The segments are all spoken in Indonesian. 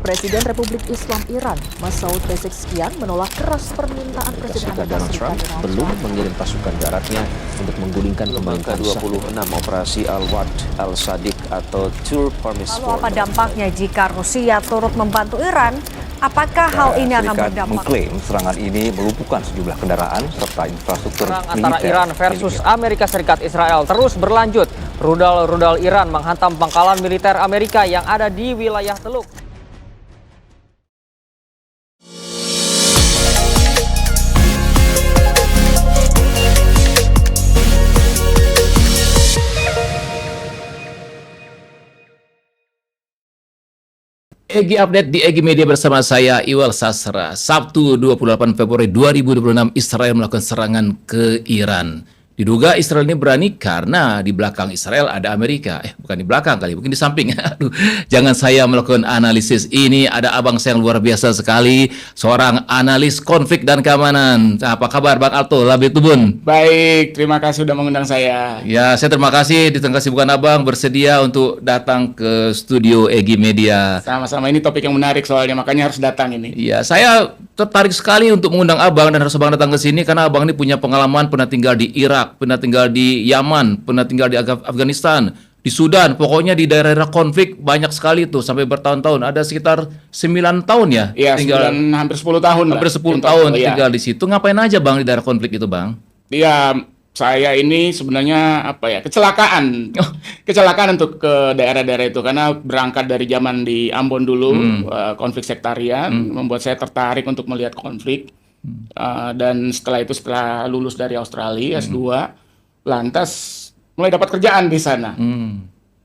Presiden Republik Islam Iran, Masoud Pezeshkian, menolak keras permintaan Presiden Amerika Donald Trump belum mengirim pasukan daratnya untuk menggulingkan pemerintahan ke-26 operasi Al-Wad Al-Sadiq atau Tour Permis. Lalu apa dampaknya jika Rusia turut membantu Iran? Apakah hal ini akan berdampak? Mengklaim serangan ini melumpuhkan sejumlah kendaraan serta infrastruktur Perang antara Iran versus Amerika Serikat Israel terus berlanjut. Rudal-rudal Iran menghantam pangkalan militer Amerika yang ada di wilayah Teluk. EG Update di EG Media bersama saya Iwal Sasra. Sabtu 28 Februari 2026 Israel melakukan serangan ke Iran. Diduga Israel ini berani karena di belakang Israel ada Amerika. Bukan di belakang kali, mungkin di samping. Aduh, jangan saya melakukan analisis ini. Ada abang saya yang luar biasa sekali, seorang analis konflik dan keamanan. Apa kabar Bang Alto Labitubun? Baik, terima kasih sudah mengundang saya. Ya, saya terima kasih di tengah kesibukan abang bersedia untuk datang ke studio EG Media. Sama-sama, ini topik yang menarik soalnya, makanya harus datang ini. Iya, saya tertarik sekali untuk mengundang abang dan harus abang datang ke sini karena abang ini punya pengalaman, pernah tinggal di Irak, pernah tinggal di Yaman, pernah tinggal di Afghanistan, di Sudan, pokoknya di daerah-daerah konflik banyak sekali tuh sampai bertahun-tahun. Ada sekitar 9 tahun ya? Iya, tinggal hampir 10 tahun. Hampir 10 tahun tinggal di situ. Ngapain aja Bang di daerah konflik itu, Bang? Iya, saya ini sebenarnya kecelakaan. Kecelakaan untuk ke daerah-daerah itu karena berangkat dari zaman di Ambon dulu, konflik sektarian membuat saya tertarik untuk melihat konflik. Dan setelah itu, setelah lulus dari Australia S2, lantas mulai dapat kerjaan di sana.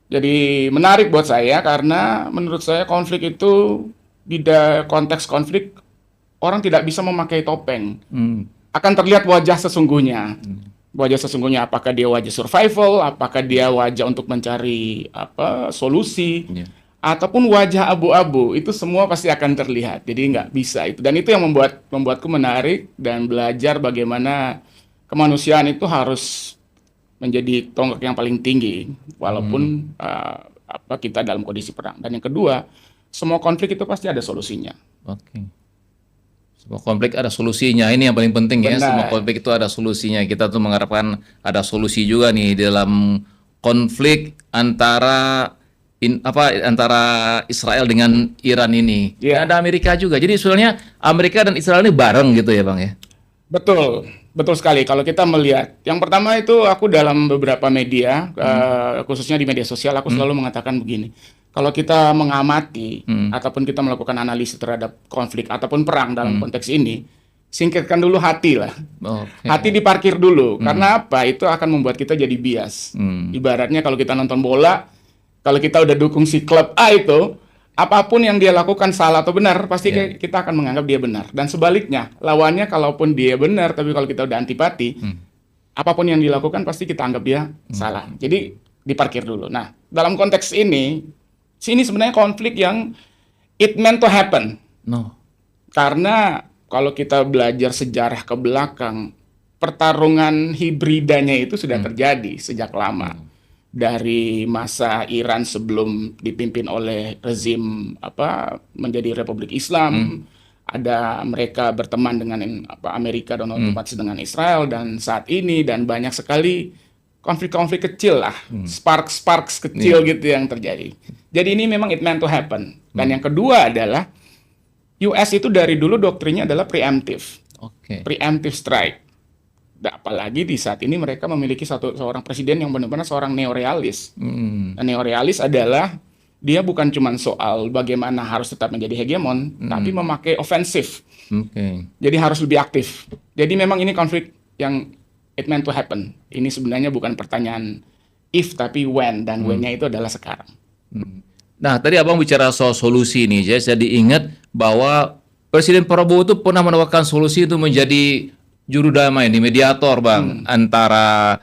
Jadi menarik buat saya karena menurut saya konflik itu di konteks konflik orang tidak bisa memakai topeng. Akan terlihat wajah sesungguhnya. Wajah sesungguhnya, apakah dia wajah survival, apakah dia wajah untuk mencari solusi, ataupun wajah abu-abu, itu semua pasti akan terlihat. Jadi nggak bisa itu. Dan itu yang membuatku menarik dan belajar bagaimana kemanusiaan itu harus menjadi tonggak yang paling tinggi, walaupun kita dalam kondisi perang. Dan yang kedua, semua konflik itu pasti ada solusinya. Oke. Semua konflik ada solusinya. Ini yang paling penting. Benar. Ya. Semua konflik itu ada solusinya. Kita tuh mengharapkan ada solusi juga nih dalam konflik antara Israel dengan Iran ini. Yeah. Ada Amerika juga. Jadi sebenarnya Amerika dan Israel ini bareng gitu ya, Bang ya. Betul sekali. Kalau kita melihat, yang pertama itu aku dalam beberapa media, khususnya di media sosial, aku selalu mengatakan begini. Kalau kita mengamati ataupun kita melakukan analisis terhadap konflik ataupun perang dalam konteks ini, singkirkan dulu hati lah. Okay. Hati diparkir dulu. Karena apa? Itu akan membuat kita jadi bias. Ibaratnya kalau kita nonton bola, kalau kita udah dukung si klub A itu, apapun yang dia lakukan salah atau benar, pasti kita akan menganggap dia benar. Dan sebaliknya, lawannya kalaupun dia benar, tapi kalau kita udah antipati, apapun yang dilakukan pasti kita anggap dia salah. Jadi diparkir dulu. Nah, dalam konteks ini sebenarnya konflik yang it meant to happen. No. Karena kalau kita belajar sejarah ke belakang, pertarungan hibridanya itu sudah terjadi sejak lama. Dari masa Iran sebelum dipimpin oleh rezim menjadi Republik Islam, ada mereka berteman dengan Amerika dan otomatis dengan Israel, dan saat ini dan banyak sekali konflik-konflik kecil lah, sparks kecil gitu yang terjadi. Jadi ini memang it meant to happen. Dan yang kedua adalah US itu dari dulu doktrinnya adalah preemptive. Preemptive strike. Apalagi di saat ini mereka memiliki seorang presiden yang benar-benar seorang neorealis. Dan neorealis adalah dia bukan cuma soal bagaimana harus tetap menjadi hegemon, tapi memakai ofensif. Jadi harus lebih aktif. Jadi memang ini konflik yang it meant to happen. Ini sebenarnya bukan pertanyaan if tapi when, dan when-nya itu adalah sekarang. Nah, tadi Abang bicara soal solusi nih, jadi ingat bahwa Presiden Prabowo itu pernah menawarkan solusi itu menjadi juru damai nih, mediator Bang, antara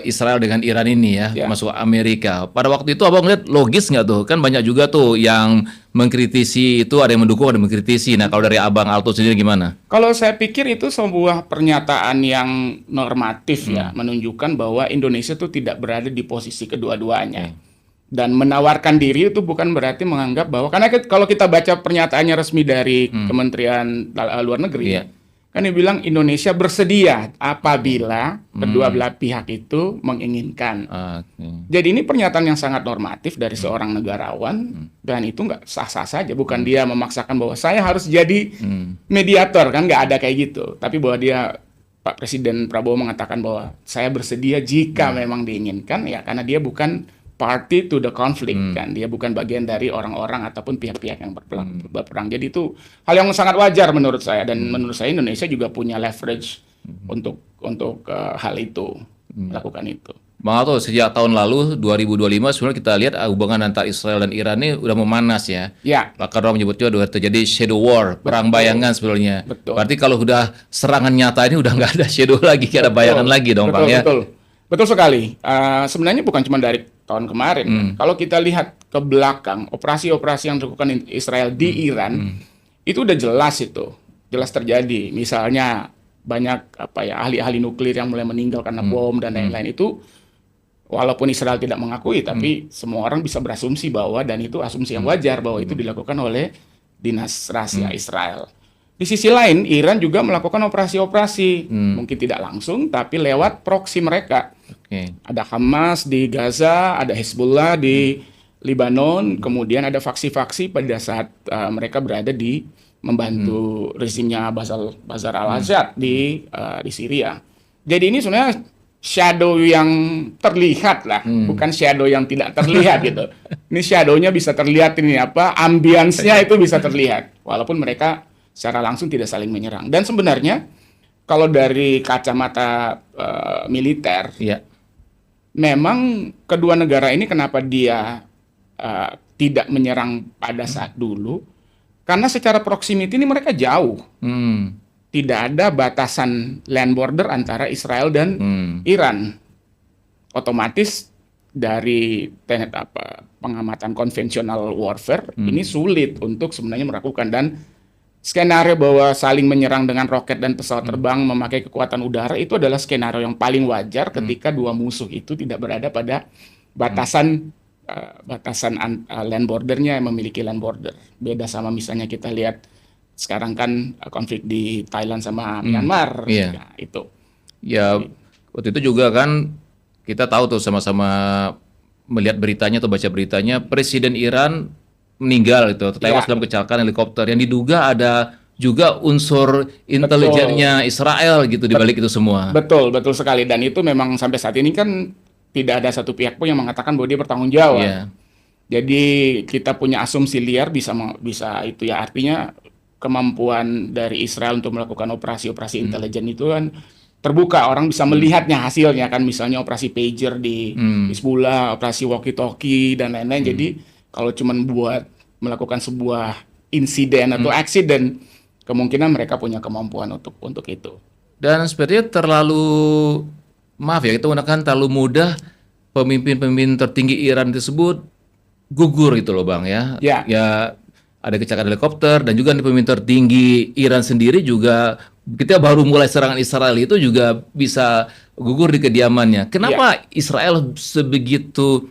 Israel dengan Iran ini ya, termasuk Amerika. Pada waktu itu Abang lihat logis nggak tuh? Kan banyak juga tuh yang mengkritisi itu, ada yang mendukung, ada yang mengkritisi. Nah, kalau dari Abang Alto sendiri gimana? Kalau saya pikir itu sebuah pernyataan yang normatif ya, menunjukkan bahwa Indonesia tuh tidak berada di posisi kedua-duanya. Dan menawarkan diri itu bukan berarti menganggap bahwa, karena kalau kita baca pernyataannya resmi dari Kementerian Luar Negeri, Iya. kan dia bilang Indonesia bersedia apabila kedua belah pihak itu menginginkan. Oke. Jadi ini pernyataan yang sangat normatif dari seorang negarawan, dan itu nggak sah-sah saja. Bukan dia memaksakan bahwa saya harus jadi mediator, kan nggak ada kayak gitu. Tapi bahwa Pak Presiden Prabowo mengatakan bahwa saya bersedia jika memang diinginkan, ya karena dia bukan party to the conflict, kan dia bukan bagian dari orang-orang ataupun pihak-pihak yang berperang. Jadi itu hal yang sangat wajar menurut saya, dan menurut saya Indonesia juga punya leverage untuk hal itu, melakukan itu. Bang Alto, sejak tahun lalu 2025 sebenarnya kita lihat hubungan antara Israel dan Iran ini udah memanas ya. Ya. Bahkan orang menyebutnya udah terjadi shadow war, perang bayangan sebenarnya. Betul. Berarti kalau udah serangan nyata ini udah nggak ada shadow lagi, nggak ada bayangan lagi dong, Bang ya. Betul sekali. Sebenarnya bukan cuma dari tahun kemarin. Kan. Kalau kita lihat ke belakang, operasi-operasi yang dilakukan Israel di Iran itu udah jelas terjadi. Misalnya banyak ahli-ahli nuklir yang mulai meninggal karena bom dan lain-lain itu. Walaupun Israel tidak mengakui, tapi semua orang bisa berasumsi bahwa, dan itu asumsi yang wajar, bahwa itu dilakukan oleh dinas rahasia Israel. Di sisi lain, Iran juga melakukan operasi-operasi, mungkin tidak langsung, tapi lewat proksi mereka. Oke. Ada Hamas di Gaza, ada Hezbollah di Lebanon, kemudian ada faksi-faksi pada saat mereka berada di membantu rezimnya Bashar al-Assad di Syria. Jadi ini sebenarnya shadow yang terlihat lah, bukan shadow yang tidak terlihat gitu. Ini shadow-nya bisa terlihat, ini ambience-nya itu bisa terlihat, walaupun mereka secara langsung tidak saling menyerang. Dan sebenarnya kalau dari kacamata militer, memang kedua negara ini kenapa dia tidak menyerang pada saat dulu? Karena secara proximity ini mereka jauh. Tidak ada batasan land border antara Israel dan Iran. Otomatis dari pengamatan konvensional warfare ini sulit untuk sebenarnya melakukan, dan skenario bahwa saling menyerang dengan roket dan pesawat terbang memakai kekuatan udara itu adalah skenario yang paling wajar ketika dua musuh itu tidak berada pada batasan land bordernya, yang memiliki land border. Beda sama misalnya kita lihat sekarang kan konflik di Thailand sama Myanmar, ya, itu. Ya, waktu itu juga kan kita tahu tuh sama-sama melihat beritanya atau baca beritanya, Presiden Iran meninggal itu, tewas dalam kecelakaan helikopter yang diduga ada juga unsur intelijennya Israel gitu di balik itu semua. Betul sekali, dan itu memang sampai saat ini kan tidak ada satu pihak pun yang mengatakan bahwa dia bertanggung jawab. Jadi kita punya asumsi liar bisa itu ya, artinya kemampuan dari Israel untuk melakukan operasi-operasi intelijen itu kan terbuka, orang bisa melihatnya hasilnya kan, misalnya operasi pager di Hezbollah, operasi walkie-talkie dan lain-lain. Jadi kalau cuman buat melakukan sebuah insiden atau accident, kemungkinan mereka punya kemampuan untuk itu. Dan sepertinya kita menggunakan terlalu mudah pemimpin-pemimpin tertinggi Iran tersebut gugur gitu loh Bang ya. Ya ada kecelakaan helikopter, dan juga pemimpin tertinggi Iran sendiri juga kita baru mulai serangan Israel itu juga bisa gugur di kediamannya. Kenapa Israel sebegitu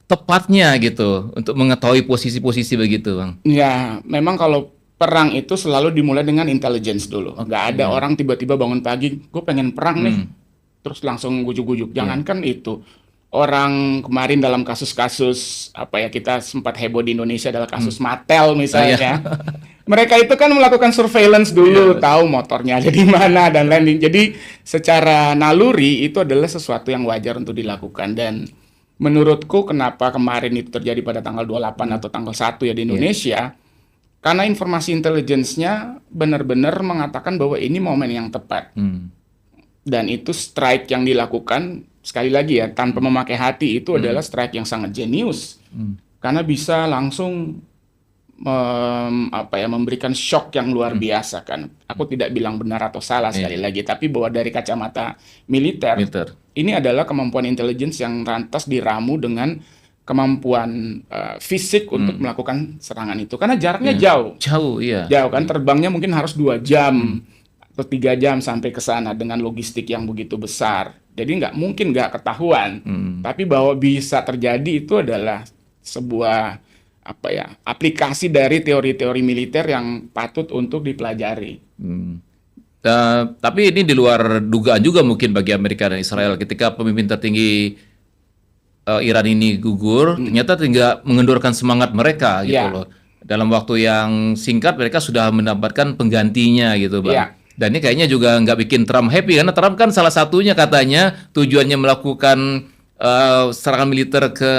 tepatnya gitu untuk mengetahui posisi-posisi begitu, Bang? Ya, memang kalau perang itu selalu dimulai dengan intelligence dulu. Nggak ada orang tiba-tiba bangun pagi, gue pengen perang nih, terus langsung gujuk-gujuk. Jangankan itu. Orang kemarin dalam kasus-kasus kita sempat heboh di Indonesia adalah kasus Mattel misalnya. Mereka itu kan melakukan surveillance dulu, tahu motornya ada di mana dan lain-lain. Jadi secara naluri itu adalah sesuatu yang wajar untuk dilakukan, dan menurutku kenapa kemarin itu terjadi pada tanggal 28 atau tanggal 1 ya di Indonesia, karena informasi intelligence-nya benar-benar mengatakan bahwa ini momen yang tepat. Dan itu strike yang dilakukan, sekali lagi ya, tanpa memakai hati, itu adalah strike yang sangat jenius. Karena bisa langsung memberikan shock yang luar biasa kan. Aku tidak bilang benar atau salah sekali lagi, tapi bahwa dari kacamata militer, ini adalah kemampuan intelligence yang lantas diramu dengan kemampuan fisik untuk melakukan serangan itu. Karena jaraknya jauh. Jauh kan, terbangnya mungkin harus 2 jam atau 3 jam sampai ke sana dengan logistik yang begitu besar. Jadi nggak mungkin nggak ketahuan. Tapi bahwa bisa terjadi itu adalah sebuah aplikasi dari teori-teori militer yang patut untuk dipelajari. Tapi ini di luar dugaan juga mungkin bagi Amerika dan Israel ketika pemimpin tertinggi Iran ini gugur, ternyata tinggal mengendorkan semangat mereka gitu loh. Dalam waktu yang singkat mereka sudah mendapatkan penggantinya gitu, Bang. Dan ini kayaknya juga nggak bikin Trump happy karena Trump kan salah satunya katanya tujuannya melakukan serangan militer ke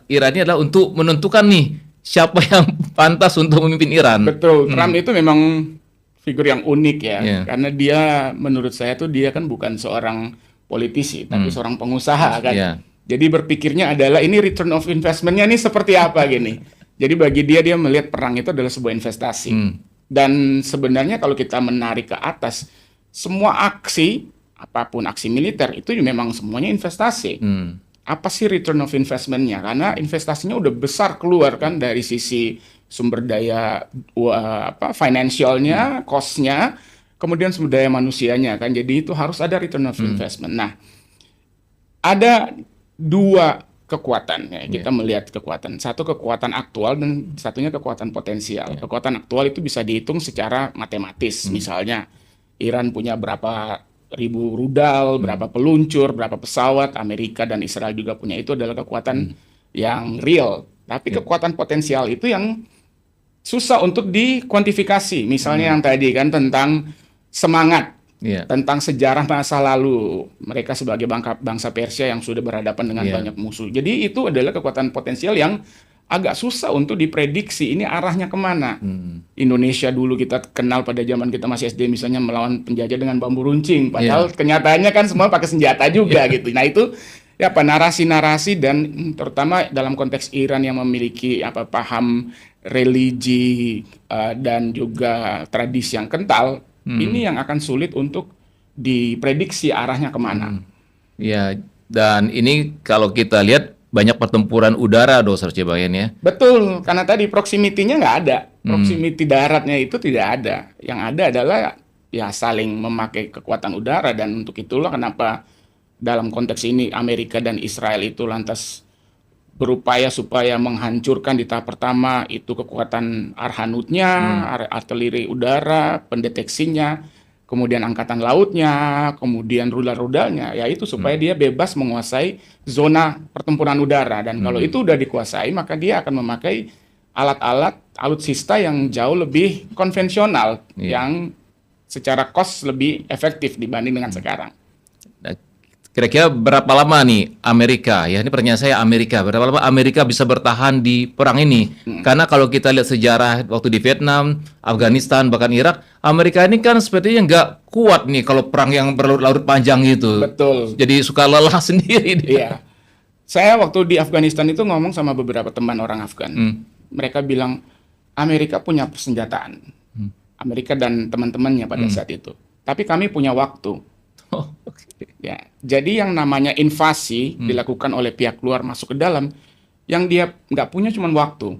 Iran ini adalah untuk menentukan nih siapa yang pantas untuk memimpin Iran. Betul, Trump itu memang figur yang unik ya, karena dia menurut saya tuh dia kan bukan seorang politisi, tapi seorang pengusaha kan. Jadi berpikirnya adalah ini return of investment-nya ini seperti apa gini. Jadi bagi dia melihat perang itu adalah sebuah investasi. Dan sebenarnya kalau kita menarik ke atas, semua aksi, apapun aksi militer itu memang semuanya investasi. Apa sih return of investment-nya? Karena investasinya udah besar keluar kan dari sisi sumber daya financialnya, cost-nya, kemudian sumber daya manusianya kan. Jadi itu harus ada return of investment. Nah, ada dua kekuatan ya. Kita melihat kekuatan. Satu kekuatan aktual dan satunya kekuatan potensial. Kekuatan aktual itu bisa dihitung secara matematis. Misalnya Iran punya berapa ribu rudal, berapa peluncur, berapa pesawat, Amerika dan Israel juga punya. Itu adalah kekuatan yang real. Tapi kekuatan potensial itu yang susah untuk dikuantifikasi. Misalnya yang tadi kan tentang semangat, tentang sejarah masa lalu mereka sebagai bangsa Persia yang sudah berhadapan dengan banyak musuh. Jadi itu adalah kekuatan potensial yang agak susah untuk diprediksi ini arahnya kemana. Indonesia dulu kita kenal pada zaman kita masih SD misalnya melawan penjajah dengan bambu runcing, padahal kenyataannya kan semua pakai senjata juga gitu. Nah itu narasi-narasi dan terutama dalam konteks Iran yang memiliki paham religi dan juga tradisi yang kental. Ini yang akan sulit untuk diprediksi arahnya kemana. Ya, dan ini kalau kita lihat banyak pertempuran udara Sarce Bang ya. Betul, karena tadi proximity-nya nggak ada. Proximity daratnya itu tidak ada. Yang ada adalah saling memakai kekuatan udara dan untuk itulah kenapa dalam konteks ini Amerika dan Israel itu lantas berupaya supaya menghancurkan di tahap pertama itu kekuatan arhanutnya, artileri udara, pendeteksinya, kemudian angkatan lautnya, kemudian rudal-rudalnya, yaitu supaya dia bebas menguasai zona pertempuran udara. Dan kalau itu udah dikuasai, maka dia akan memakai alat-alat alutsista yang jauh lebih konvensional, yang secara cost lebih efektif dibanding dengan sekarang. Kira-kira berapa lama nih Amerika, ya ini pertanyaan saya Amerika, berapa lama Amerika bisa bertahan di perang ini? Karena kalau kita lihat sejarah waktu di Vietnam, Afghanistan, bahkan Irak, Amerika ini kan sepertinya nggak kuat nih kalau perang yang berlarut-larut panjang gitu. Betul. Jadi suka lelah sendiri dia. Iya. Saya waktu di Afghanistan itu ngomong sama beberapa teman orang Afgan. Mereka bilang Amerika punya persenjataan. Amerika dan teman-temannya pada saat itu. Tapi kami punya waktu. Ya, jadi yang namanya invasi dilakukan oleh pihak luar masuk ke dalam, yang dia nggak punya cuma waktu.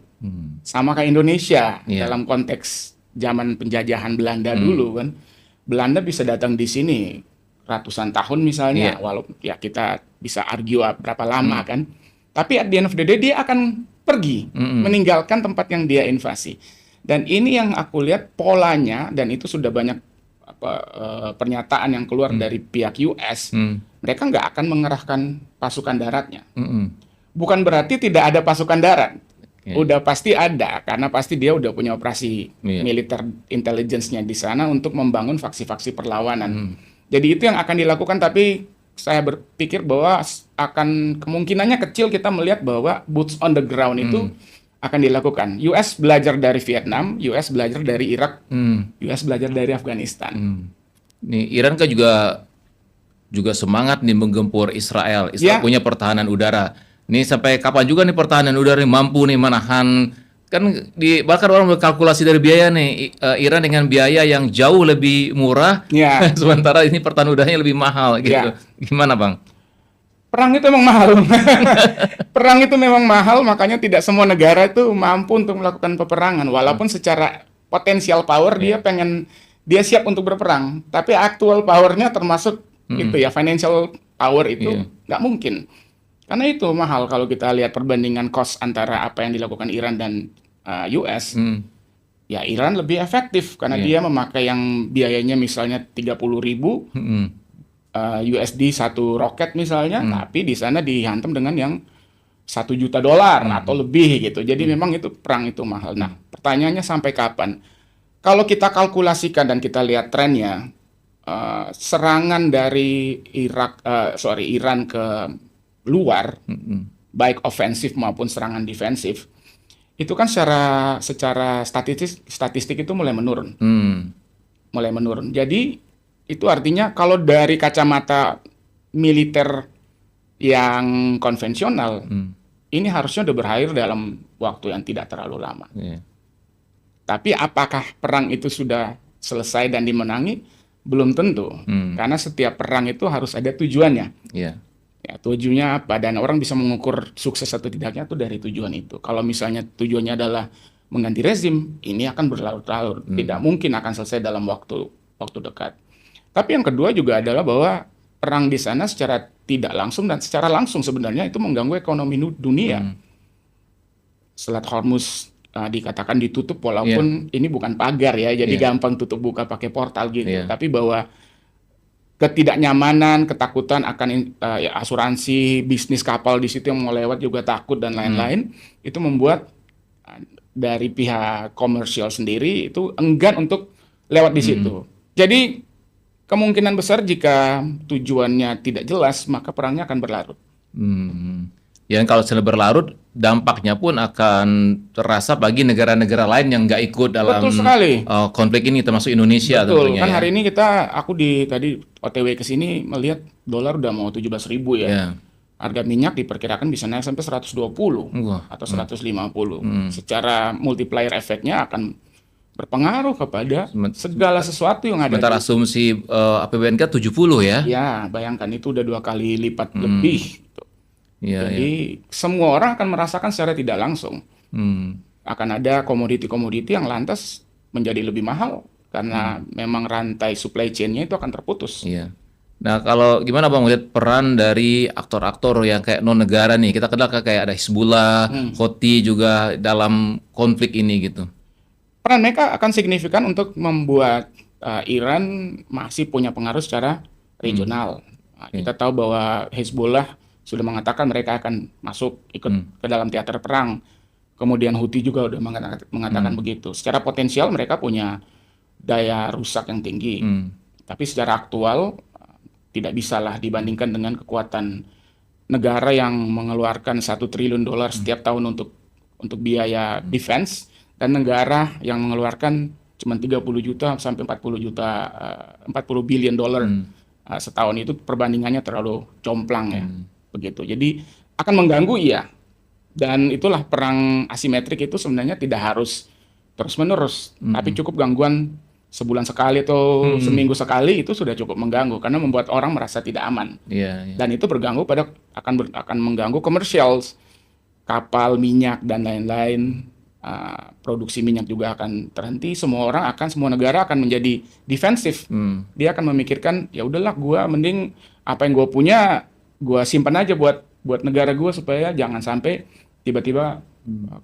Sama kayak Indonesia dalam konteks zaman penjajahan Belanda dulu kan, Belanda bisa datang di sini ratusan tahun misalnya, walaupun kita bisa argue berapa lama kan, tapi at the end of the day dia akan pergi, meninggalkan tempat yang dia invasi. Dan ini yang aku lihat polanya, dan itu sudah banyak pernyataan yang keluar dari pihak US, mereka nggak akan mengerahkan pasukan daratnya. Bukan berarti tidak ada pasukan darat, udah pasti ada, karena pasti dia udah punya operasi militer intelligence-nya di sana untuk membangun faksi-faksi perlawanan. Jadi itu yang akan dilakukan, tapi saya berpikir bahwa akan kemungkinannya kecil kita melihat bahwa boots on the ground itu akan dilakukan. US belajar dari Vietnam, US belajar dari Irak, US belajar dari Afghanistan. Nih Iran kan juga semangat nih menggempur Israel. Israel punya pertahanan udara. Nih sampai kapan juga nih pertahanan udara nih mampu nih menahan, kan bahkan orang berkalkulasi dari biaya nih Iran dengan biaya yang jauh lebih murah, sementara ini pertahanan udaranya lebih mahal gitu. Gimana Bang? Perang itu memang mahal. Perang itu memang mahal, makanya tidak semua negara itu mampu untuk melakukan peperangan. Walaupun secara potensial power dia siap untuk berperang, tapi actual powernya termasuk itu financial power itu nggak mungkin. Karena itu mahal kalau kita lihat perbandingan cost antara apa yang dilakukan Iran dan US. Ya Iran lebih efektif karena dia memakai yang biayanya misalnya 30.000 USD satu roket misalnya, tapi di sana dihantam dengan yang $1 juta atau lebih gitu. Jadi memang itu perang itu mahal. Nah, pertanyaannya sampai kapan? Kalau kita kalkulasikan dan kita lihat trennya, serangan dari Iran ke luar, baik ofensif maupun serangan defensif, itu kan secara statistik itu mulai menurun. Mulai menurun. Jadi itu artinya kalau dari kacamata militer yang konvensional, ini harusnya udah berakhir dalam waktu yang tidak terlalu lama. Tapi apakah perang itu sudah selesai dan dimenangi? Belum tentu. Karena setiap perang itu harus ada tujuannya. Ya, tujuannya apa? Dan orang bisa mengukur sukses atau tidaknya itu dari tujuan itu. Kalau misalnya tujuannya adalah mengganti rezim, ini akan berlarut-larut. Tidak mungkin akan selesai dalam waktu dekat. Tapi yang kedua juga adalah bahwa perang di sana secara tidak langsung dan secara langsung sebenarnya itu mengganggu ekonomi dunia. Selat Hormuz dikatakan ditutup walaupun ini bukan pagar ya, jadi gampang tutup buka pakai portal gitu. Tapi bahwa ketidaknyamanan, ketakutan akan asuransi, bisnis kapal di situ yang mau lewat juga takut dan lain-lain, itu membuat dari pihak komersial sendiri itu enggan untuk lewat di situ. Jadi kemungkinan besar jika tujuannya tidak jelas, maka perangnya akan berlarut. Ya, kalau sudah berlarut, dampaknya pun akan terasa bagi negara-negara lain yang nggak ikut dalam konflik ini, termasuk Indonesia. Betul, kan hari ini aku tadi OTW ke sini melihat dolar udah mau 17.000 ya. Harga minyak diperkirakan bisa naik sampai 120 atau 150. Secara multiplier efeknya akan berpengaruh kepada segala sesuatu yang ada. Sementara asumsi APBNK 70 ya. Ya, bayangkan itu udah 2 kali lipat lebih. Jadi semua orang akan merasakan secara tidak langsung. Akan ada komoditi-komoditi yang lantas menjadi lebih mahal karena memang rantai supply chain-nya itu akan terputus. Nah, kalau gimana Bang melihat peran dari aktor-aktor yang kayak non negara nih? Kita kenal kayak ada Hizbullah, Houthi juga dalam konflik ini gitu. Peran mereka akan signifikan untuk membuat Iran masih punya pengaruh secara regional. Kita tahu bahwa Hizbullah sudah mengatakan mereka akan masuk ikut ke dalam teater perang. Kemudian Houthi juga sudah mengatakan begitu. Secara potensial mereka punya daya rusak yang tinggi. Tapi secara aktual tidak bisalah dibandingkan dengan kekuatan negara yang mengeluarkan $1 triliun setiap tahun untuk biaya defense, dan negara yang mengeluarkan cuma 30 juta sampai 40 billion dolar setahun. Itu perbandingannya terlalu jomplang ya. Begitu. Jadi akan mengganggu dan itulah perang asimetrik itu sebenarnya tidak harus terus-menerus, tapi cukup gangguan sebulan sekali atau seminggu sekali itu sudah cukup mengganggu karena membuat orang merasa tidak aman. Dan itu berganggu akan mengganggu komersial, kapal minyak dan lain-lain. Produksi minyak juga akan terhenti. Semua negara akan menjadi defensif. Dia akan memikirkan ya udahlah, gua mending apa yang gua punya gue simpan aja buat negara gue supaya jangan sampai tiba-tiba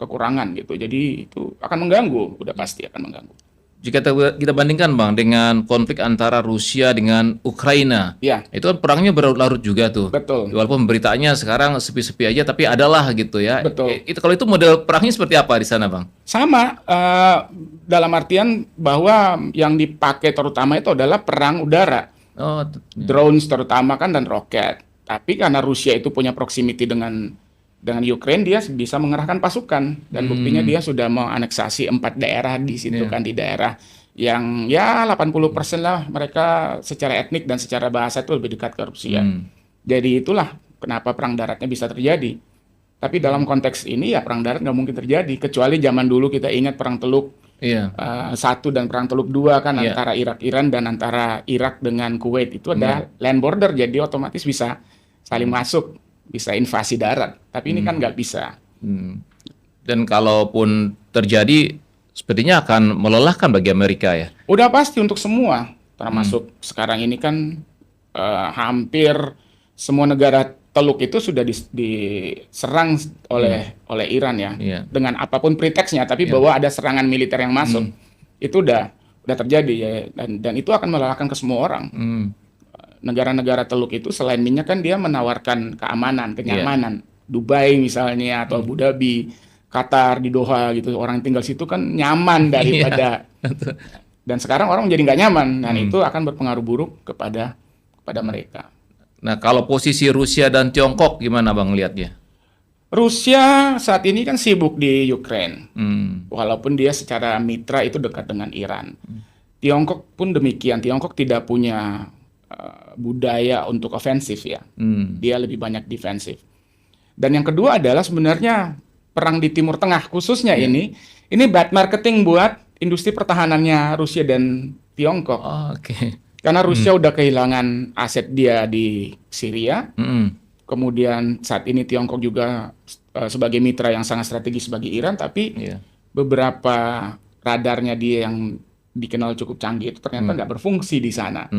kekurangan gitu. Jadi itu akan mengganggu, udah pasti akan mengganggu. Jika kita bandingkan Bang dengan konflik antara Rusia dengan Ukraina, itu kan perangnya berlarut-larut juga tuh. Betul. Walaupun beritanya sekarang sepi-sepi aja, tapi adalah gitu ya. Betul. Kalau itu model perangnya seperti apa di sana Bang? Sama, dalam artian bahwa yang dipakai terutama itu adalah perang udara. Drones terutama kan dan roket. Tapi karena Rusia itu punya proximity dengan Ukraine, dia bisa mengerahkan pasukan dan buktinya dia sudah menganeksasi 4 daerah di situ kan, di daerah yang ya 80% lah mereka secara etnik dan secara bahasa itu lebih dekat ke Rusia. Jadi itulah kenapa perang daratnya bisa terjadi. Tapi dalam konteks ini ya perang darat nggak mungkin terjadi kecuali zaman dulu kita ingat perang Teluk 1 dan perang Teluk 2 kan, antara Irak-Iran dan antara Irak dengan Kuwait itu ada land border, jadi otomatis bisa saling masuk, bisa invasi darat. Tapi ini kan nggak bisa. Dan kalaupun terjadi, sepertinya akan melelahkan bagi Amerika ya? Udah pasti untuk semua, termasuk sekarang ini kan hampir semua negara Teluk itu sudah diserang oleh Iran ya, Iya. dengan apapun preteksnya, tapi bahwa ada serangan militer yang masuk, itu udah terjadi ya, dan itu akan melelahkan ke semua orang. Negara-negara Teluk itu selain minyak kan dia menawarkan keamanan, kenyamanan. Dubai misalnya atau Abu Dhabi, Qatar di Doha gitu, orang yang tinggal situ kan nyaman daripada. Dan sekarang orang menjadi nggak nyaman, dan itu akan berpengaruh buruk kepada mereka. Nah, kalau posisi Rusia dan Tiongkok gimana Bang lihatnya? Rusia saat ini kan sibuk di Ukraine, walaupun dia secara mitra itu dekat dengan Iran. Tiongkok pun demikian. Tiongkok tidak punya budaya untuk ofensif ya, dia lebih banyak defensif. Dan yang kedua adalah sebenarnya perang di Timur Tengah khususnya ini bad marketing buat industri pertahanannya Rusia dan Tiongkok. Oke. Karena Rusia udah kehilangan aset dia di Syria, kemudian saat ini Tiongkok juga sebagai mitra yang sangat strategis bagi Iran, tapi beberapa radarnya dia yang dikenal cukup canggih itu ternyata nggak berfungsi di sana.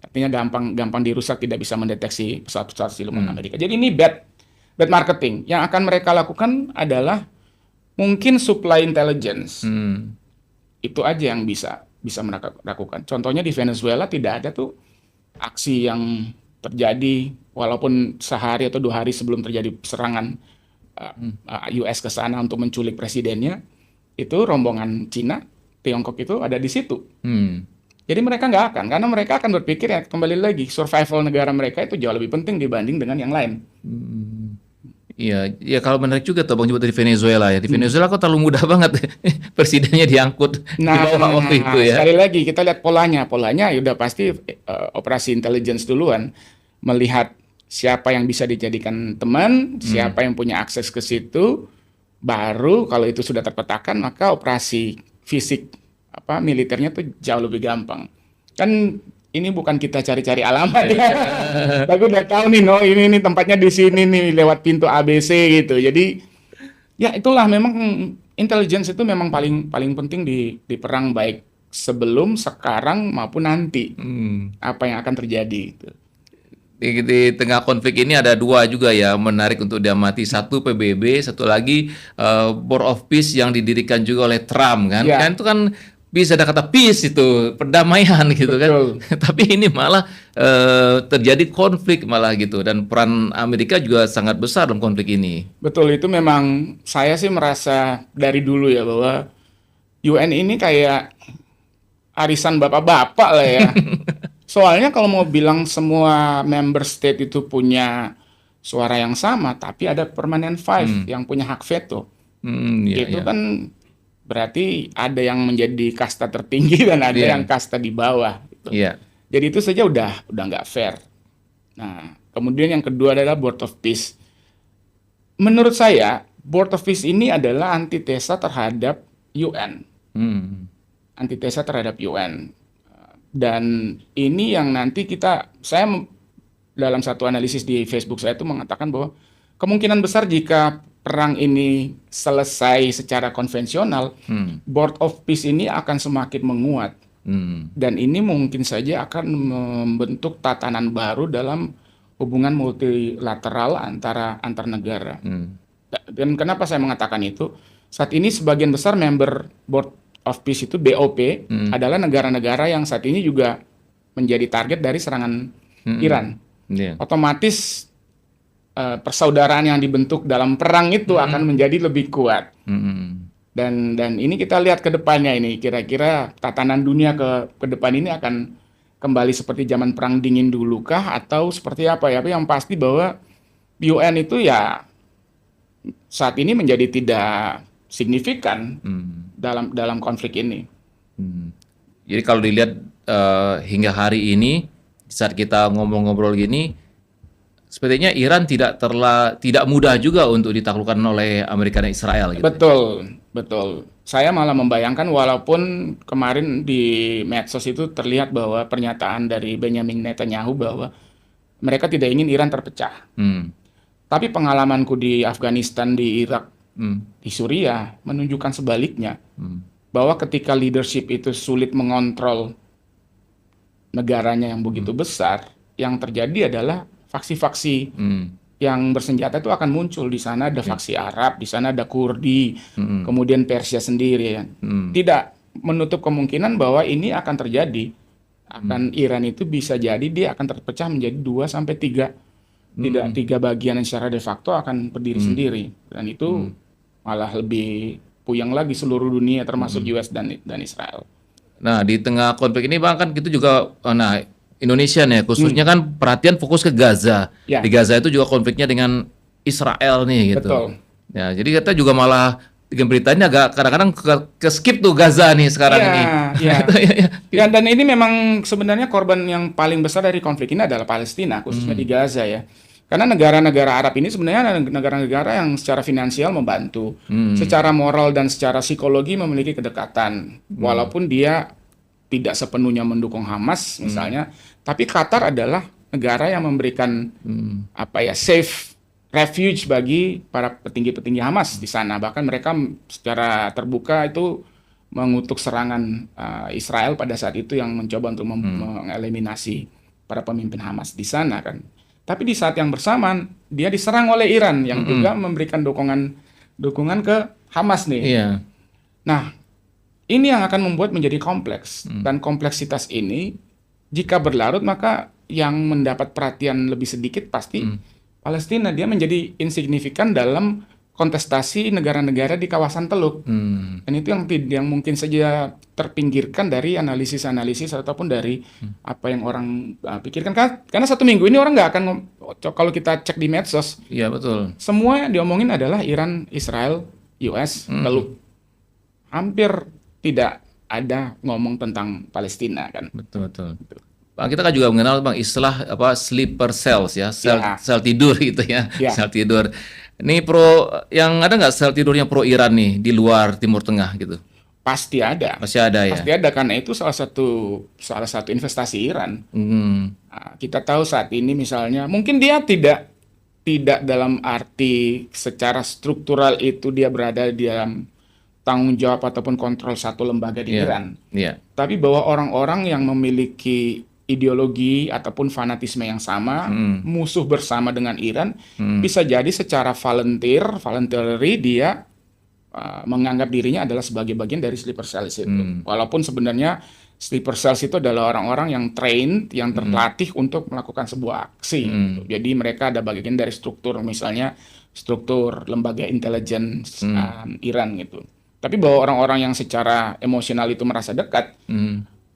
Artinya gampang dirusak, tidak bisa mendeteksi pesawat-pesawat siluman Amerika. Jadi ini bad marketing. Yang akan mereka lakukan adalah mungkin supply intelligence. Itu aja yang bisa mereka lakukan. Contohnya di Venezuela tidak ada tuh aksi yang terjadi walaupun sehari atau 2 hari sebelum terjadi serangan US ke sana untuk menculik presidennya, itu rombongan Cina, Tiongkok itu ada di situ. Jadi mereka nggak akan, karena mereka akan berpikir ya kembali lagi survival negara mereka itu jauh lebih penting dibanding dengan yang lain. Iya, ya kalau menarik juga tuh Bang nyebut dari Venezuela ya. Di Venezuela kok terlalu mudah banget presidennya diangkut di bawah waktu itu ya. Sekali lagi kita lihat polanya. Polanya ya udah pasti operasi intelligence duluan, melihat siapa yang bisa dijadikan teman, siapa yang punya akses ke situ, baru kalau itu sudah terpetakan maka operasi fisik militernya tuh jauh lebih gampang. Kan ini bukan kita cari-cari alamat ya. Tapi udah tahu nih, ini tempatnya di sini nih lewat pintu ABC gitu. Jadi ya itulah memang intelligence itu memang paling penting di perang, baik sebelum, sekarang maupun nanti. Apa yang akan terjadi gitu. Di tengah konflik ini ada 2 juga ya menarik untuk diamati. Satu PBB, satu lagi Board of Peace yang didirikan juga oleh Trump kan. Kan itu kan bisa ada kata peace itu, perdamaian gitu kan. Tapi ini malah terjadi konflik malah gitu, dan peran Amerika juga sangat besar dalam konflik ini. Betul, itu memang saya sih merasa dari dulu ya bahwa UN ini kayak arisan bapak-bapak lah ya. Soalnya kalau mau bilang semua member state itu punya suara yang sama, tapi ada permanent five yang punya hak veto. Itu kan berarti ada yang menjadi kasta tertinggi dan ada yang kasta di bawah. Gitu. Jadi itu saja udah nggak fair. Nah, kemudian yang kedua adalah Board of Peace. Menurut saya, Board of Peace ini adalah antitesa terhadap UN. Antitesa terhadap UN. Dan ini yang nanti saya dalam satu analisis di Facebook saya itu mengatakan bahwa kemungkinan besar jika perang ini selesai secara konvensional, Board of Peace ini akan semakin menguat. Dan ini mungkin saja akan membentuk tatanan baru dalam hubungan multilateral antar negara. Dan kenapa saya mengatakan itu? Saat ini sebagian besar member Board of Peace itu BOP adalah negara-negara yang saat ini juga menjadi target dari serangan Iran. Otomatis persaudaraan yang dibentuk dalam perang itu akan menjadi lebih kuat. Dan ini kita lihat ke depannya ini, kira-kira tatanan dunia ke depan ini akan kembali seperti zaman perang dingin dulu kah atau seperti apa ya? Tapi yang pasti bahwa UN itu ya saat ini menjadi tidak signifikan dalam konflik ini. Jadi kalau dilihat hingga hari ini saat kita ngobrol-ngobrol gini, sepertinya Iran tidak mudah juga untuk ditaklukkan oleh Amerika dan Israel gitu. Betul. Saya malah membayangkan walaupun kemarin di medsos itu terlihat bahwa pernyataan dari Benjamin Netanyahu bahwa mereka tidak ingin Iran terpecah. Tapi pengalamanku di Afghanistan, di Irak, di Suriah menunjukkan sebaliknya. Bahwa ketika leadership itu sulit mengontrol negaranya yang begitu besar, yang terjadi adalah faksi-faksi yang bersenjata itu akan muncul di sana, ada faksi Arab, di sana ada Kurdi, kemudian Persia sendiri ya. Tidak menutup kemungkinan bahwa ini akan terjadi. Iran itu bisa jadi dia akan terpecah menjadi 2 sampai 3. Tidak 3 bagian yang secara de facto akan berdiri sendiri. Dan itu malah lebih puyeng lagi seluruh dunia termasuk US dan Israel. Nah, di tengah konflik ini Bang, kan kita juga Indonesia nih khususnya kan perhatian fokus ke Gaza. Ya. Di Gaza itu juga konfliknya dengan Israel nih gitu. Betul. Ya, jadi kita juga malah dengan beritanya agak kadang-kadang ke skip tuh Gaza nih sekarang ini. Ya, dan ini memang sebenarnya korban yang paling besar dari konflik ini adalah Palestina, khususnya di Gaza ya. Karena negara-negara Arab ini sebenarnya negara-negara yang secara finansial membantu, secara moral dan secara psikologi memiliki kedekatan. Walaupun dia tidak sepenuhnya mendukung Hamas misalnya, tapi Qatar adalah negara yang memberikan safe refuge bagi para petinggi-petinggi Hamas di sana. Bahkan mereka secara terbuka itu mengutuk serangan Israel pada saat itu yang mencoba untuk mengeliminasi para pemimpin Hamas di sana kan. Tapi di saat yang bersamaan dia diserang oleh Iran yang juga memberikan dukungan ke Hamas nih. Iya. Nah, ini yang akan membuat menjadi kompleks dan kompleksitas ini jika berlarut maka yang mendapat perhatian lebih sedikit pasti Palestina. Dia menjadi insignifikan dalam kontestasi negara-negara di kawasan Teluk. Dan itu yang mungkin saja terpinggirkan dari analisis-analisis ataupun dari apa yang orang pikirkan. Karena 1 minggu ini orang nggak akan kalau kita cek di medsos, Iya, betul. semua yang diomongin adalah Iran, Israel, US, Teluk. Hampir tidak ada ngomong tentang Palestina kan. Betul. Bang, kita kan juga mengenal Bang istilah sleeper cells ya, sel tidur gitu ya, sel tidur. Ini yang ada nggak sel tidurnya pro Iran nih di luar Timur Tengah gitu? Pasti ada. Pasti ada ya. Pasti ada karena itu salah satu investasi Iran. Nah, kita tahu saat ini misalnya mungkin dia tidak dalam arti secara struktural itu dia berada di dalam tanggung jawab ataupun kontrol satu lembaga di Iran. Tapi bahwa orang-orang yang memiliki ideologi ataupun fanatisme yang sama, musuh bersama dengan Iran, bisa jadi secara voluntary dia menganggap dirinya adalah sebagai bagian dari sleeper cells itu. Walaupun sebenarnya sleeper cells itu adalah orang-orang yang trained, yang terlatih untuk melakukan sebuah aksi. Jadi mereka ada bagian dari struktur, misalnya struktur lembaga intelijen Iran gitu. Tapi bahwa orang-orang yang secara emosional itu merasa dekat,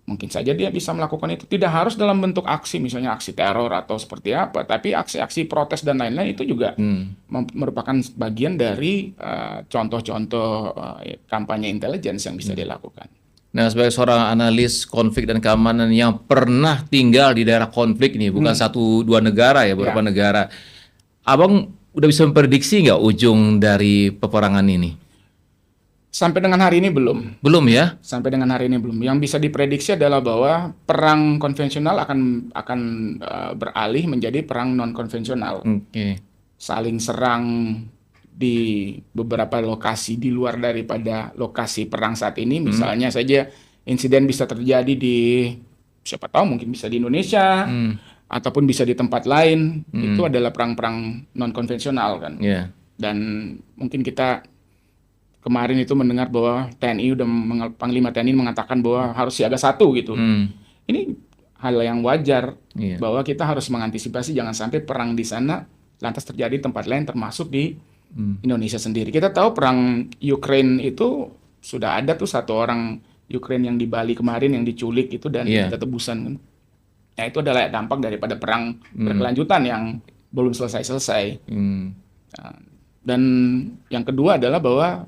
mungkin saja dia bisa melakukan itu. Tidak harus dalam bentuk aksi, misalnya aksi teror atau seperti apa. Tapi aksi-aksi protes dan lain-lain itu juga merupakan bagian dari contoh-contoh kampanye intelijen yang bisa dilakukan. Nah, sebagai seorang analis konflik dan keamanan yang pernah tinggal di daerah konflik ini, bukan 1-2 negara ya, beberapa negara. Abang udah bisa memprediksi nggak ujung dari peperangan ini? Sampai dengan hari ini belum. Belum ya? Sampai dengan hari ini belum. Yang bisa diprediksi adalah bahwa perang konvensional akan beralih menjadi perang non konvensional. Saling serang di beberapa lokasi di luar daripada lokasi perang saat ini. Misalnya saja insiden bisa terjadi di siapa tahu mungkin bisa di Indonesia ataupun bisa di tempat lain. Itu adalah perang-perang non konvensional kan. Dan mungkin kita kemarin itu mendengar bahwa Panglima TNI mengatakan bahwa harus siaga 1 gitu. Ini hal yang wajar bahwa kita harus mengantisipasi jangan sampai perang di sana lantas terjadi tempat lain termasuk di Indonesia sendiri. Kita tahu perang Ukraine itu sudah ada tuh 1 orang Ukraine yang di Bali kemarin yang diculik itu dan kita tebusan kan. Nah, itu adalah dampak daripada perang berkelanjutan yang belum selesai-selesai. Dan yang kedua adalah bahwa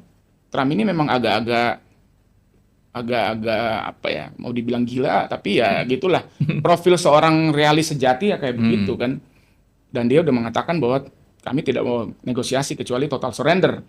Trump ini memang agak-agak apa ya, mau dibilang gila, tapi ya gitulah. Profil seorang realis sejati ya kayak begitu kan. Dan dia udah mengatakan bahwa kami tidak mau negosiasi kecuali total surrender.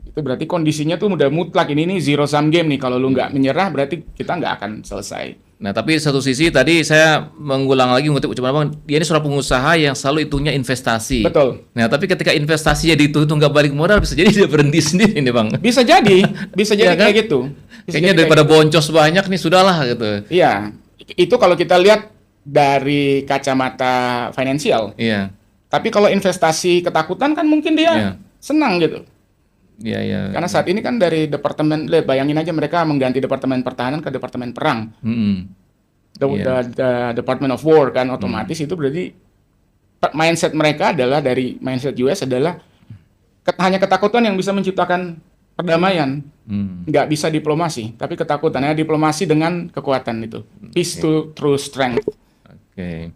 Itu berarti kondisinya tuh udah mutlak, ini zero sum game nih. Kalau lu nggak menyerah berarti kita nggak akan selesai. Nah, tapi satu sisi tadi saya mengulang lagi mengutip ucapan Abang, dia ini seorang pengusaha yang selalu hitungnya investasi. Betul. Nah, tapi ketika investasinya dihitung nggak balik modal, bisa jadi dia berhenti sendiri nih Bang. Bisa jadi Ya kan? kayak gitu. Kayaknya daripada boncos banyak nih, sudahlah gitu. Iya, itu kalau kita lihat dari kacamata finansial. Iya. Tapi kalau investasi ketakutan kan mungkin dia Iya. senang gitu. Iya, iya. Karena saat ini kan dari departemen, bayangin aja mereka mengganti departemen pertahanan ke departemen perang. Mm-mm. The Department of War kan, otomatis itu berarti mindset mereka adalah, dari mindset US adalah hanya ketakutan yang bisa menciptakan perdamaian. Nggak bisa diplomasi, tapi ketakutannya diplomasi dengan kekuatan itu. Peace through strength. Oke.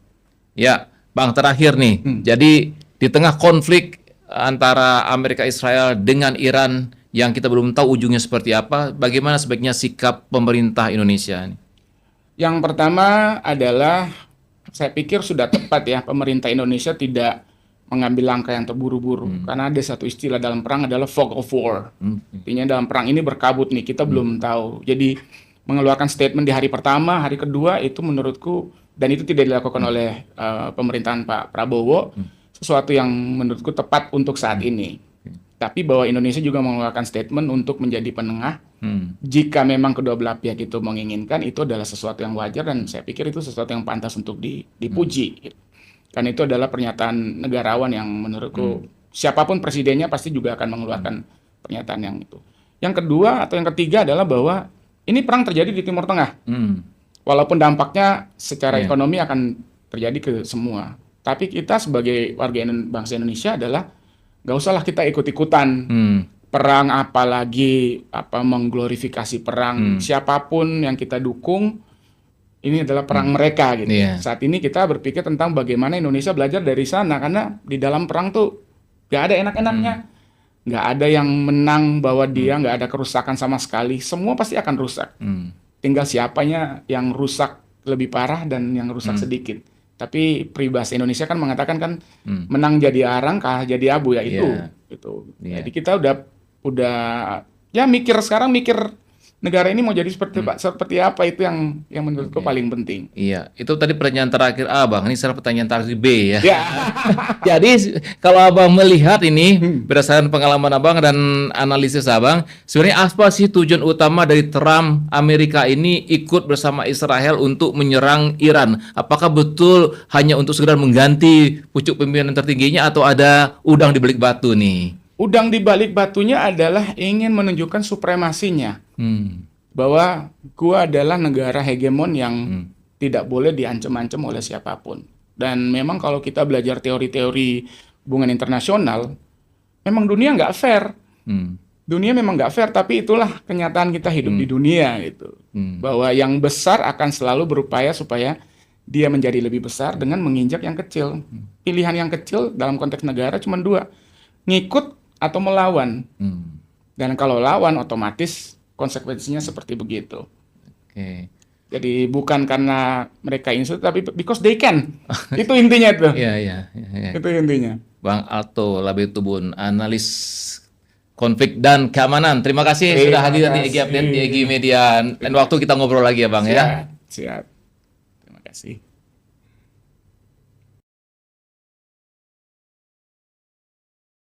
Ya, Bang, terakhir nih. Jadi di tengah konflik antara Amerika Israel dengan Iran yang kita belum tahu ujungnya seperti apa, bagaimana sebaiknya sikap pemerintah Indonesia nih? Yang pertama adalah, saya pikir sudah tepat ya pemerintah Indonesia tidak mengambil langkah yang terburu-buru. Karena ada satu istilah dalam perang adalah fog of war. Artinya dalam perang ini berkabut nih, kita belum tahu. Jadi mengeluarkan statement di hari pertama, hari kedua itu menurutku, dan itu tidak dilakukan oleh pemerintahan Pak Prabowo, sesuatu yang menurutku tepat untuk saat ini. Tapi bahwa Indonesia juga mengeluarkan statement untuk menjadi penengah. Jika memang kedua belah pihak itu menginginkan, itu adalah sesuatu yang wajar, dan saya pikir itu sesuatu yang pantas untuk dipuji. Karena itu adalah pernyataan negarawan yang menurutku siapapun presidennya pasti juga akan mengeluarkan pernyataan yang itu. Yang kedua atau yang ketiga adalah bahwa ini perang terjadi di Timur Tengah. Walaupun dampaknya secara ekonomi akan terjadi ke semua. Tapi kita sebagai warga bangsa Indonesia adalah nggak usahlah kita ikut-ikutan perang, apalagi mengglorifikasi perang. Siapapun yang kita dukung, ini adalah perang mereka gitu. Saat ini kita berpikir tentang bagaimana Indonesia belajar dari sana, karena di dalam perang tuh nggak ada enak-enaknya, nggak ada yang menang bahwa dia nggak ada kerusakan sama sekali. Semua pasti akan rusak. Tinggal siapanya yang rusak lebih parah dan yang rusak sedikit. Tapi peribahasa Indonesia kan mengatakan kan menang jadi arang, kalah jadi abu, ya itu. Jadi kita udah ya mikir negara ini mau jadi seperti apa, itu yang menurutku paling penting. Iya, itu tadi pertanyaan terakhir Abang. Ini sekarang pertanyaan terakhir B ya. Jadi kalau Abang melihat ini berdasarkan pengalaman Abang dan analisis Abang, sebenarnya apa sih tujuan utama dari Trump Amerika ini ikut bersama Israel untuk menyerang Iran? Apakah betul hanya untuk sekedar mengganti pucuk pimpinan tertingginya, atau ada udang di balik batu nih? Udang di balik batunya adalah ingin menunjukkan supremasinya. Bahwa gua adalah negara hegemon yang tidak boleh diancam-ancam oleh siapapun. Dan memang kalau kita belajar teori-teori hubungan internasional, memang dunia nggak fair. Dunia memang nggak fair, tapi itulah kenyataan kita hidup di dunia gitu. Bahwa yang besar akan selalu berupaya supaya dia menjadi lebih besar dengan menginjak yang kecil. Pilihan yang kecil dalam konteks negara cuma dua, ngikut atau melawan. Dan kalau lawan, otomatis konsekuensinya seperti begitu. Jadi bukan karena mereka insult, tapi because they can. Itu intinya tuh. Iya. Itu intinya. Bang Alto Labetubun, analis konflik dan keamanan. Terima kasih sudah hadir di EG Update, di EG Media. Dan waktu kita ngobrol lagi ya Bang ya. Siap. Terima kasih.